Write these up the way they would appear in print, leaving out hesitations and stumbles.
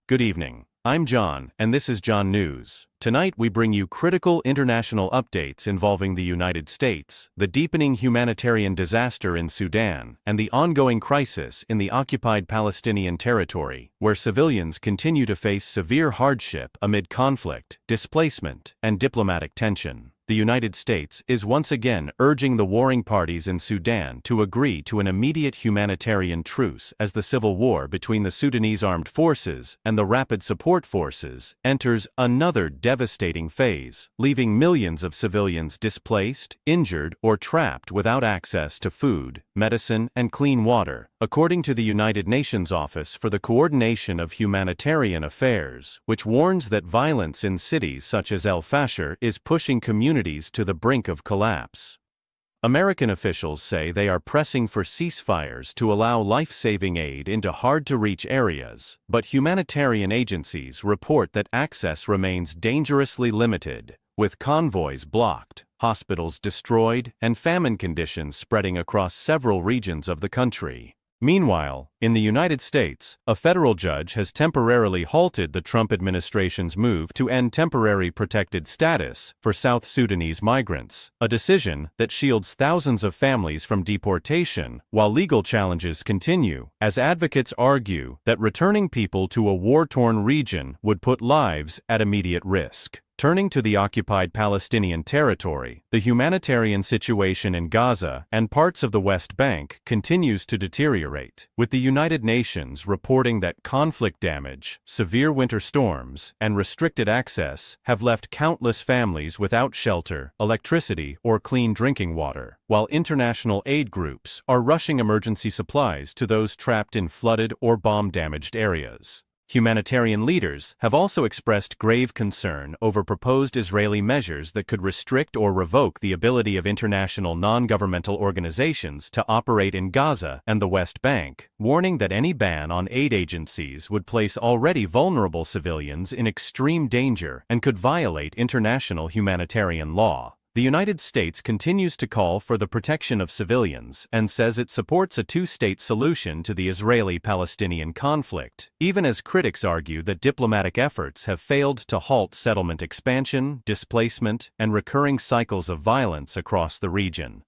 Good evening. I'm John, and this is John News. Tonight we bring you critical international updates involving the United States, the deepening humanitarian disaster in Sudan, and the ongoing crisis in the occupied Palestinian territory, where civilians continue to face severe hardship amid conflict, displacement, and diplomatic tension. The United States is once again urging the warring parties in Sudan to agree to an immediate humanitarian truce as the civil war between the Sudanese armed forces and the Rapid Support Forces enters another devastating phase, leaving millions of civilians displaced, injured, or trapped without access to food, medicine, and clean water, according to the United Nations Office for the Coordination of Humanitarian Affairs, which warns that violence in cities such as El Fasher is pushing communities to the brink of collapse. American officials say they are pressing for ceasefires to allow life-saving aid into hard-to-reach areas, but humanitarian agencies report that access remains dangerously limited, with convoys blocked, hospitals destroyed, and famine conditions spreading across several regions of the country. Meanwhile, in the United States, a federal judge has temporarily halted the Trump administration's move to end temporary protected status for South Sudanese migrants, a decision that shields thousands of families from deportation, while legal challenges continue, as advocates argue that returning people to a war-torn region would put lives at immediate risk. Turning to the occupied Palestinian territory, the humanitarian situation in Gaza and parts of the West Bank continues to deteriorate, with the United Nations reporting that conflict damage, severe winter storms, and restricted access have left countless families without shelter, electricity, or clean drinking water, while international aid groups are rushing emergency supplies to those trapped in flooded or bomb-damaged areas. Humanitarian leaders have also expressed grave concern over proposed Israeli measures that could restrict or revoke the ability of international non-governmental organizations to operate in Gaza and the West Bank, warning that any ban on aid agencies would place already vulnerable civilians in extreme danger and could violate international humanitarian law. The United States continues to call for the protection of civilians and says it supports a two-state solution to the Israeli-Palestinian conflict, even as critics argue that diplomatic efforts have failed to halt settlement expansion, displacement, and recurring cycles of violence across the region.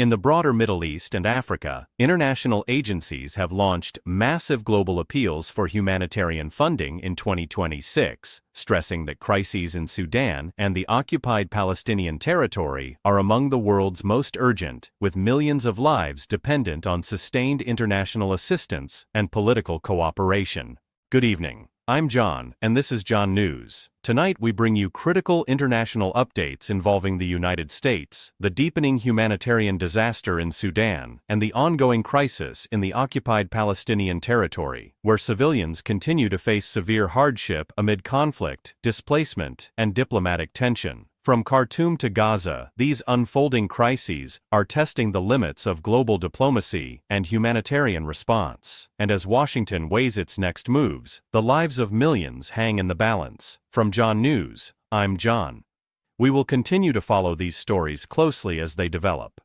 In the broader Middle East and Africa, international agencies have launched massive global appeals for humanitarian funding in 2026, stressing that crises in Sudan and the occupied Palestinian territory are among the world's most urgent, with millions of lives dependent on sustained international assistance and political cooperation. Good evening. I'm John, and this is John News. Tonight we bring you critical international updates involving the United States, the deepening humanitarian disaster in Sudan, and the ongoing crisis in the occupied Palestinian territory, where civilians continue to face severe hardship amid conflict, displacement, and diplomatic tension. From Khartoum to Gaza, these unfolding crises are testing the limits of global diplomacy and humanitarian response. And as Washington weighs its next moves, the lives of millions hang in the balance. From John News, I'm John. We will continue to follow these stories closely as they develop.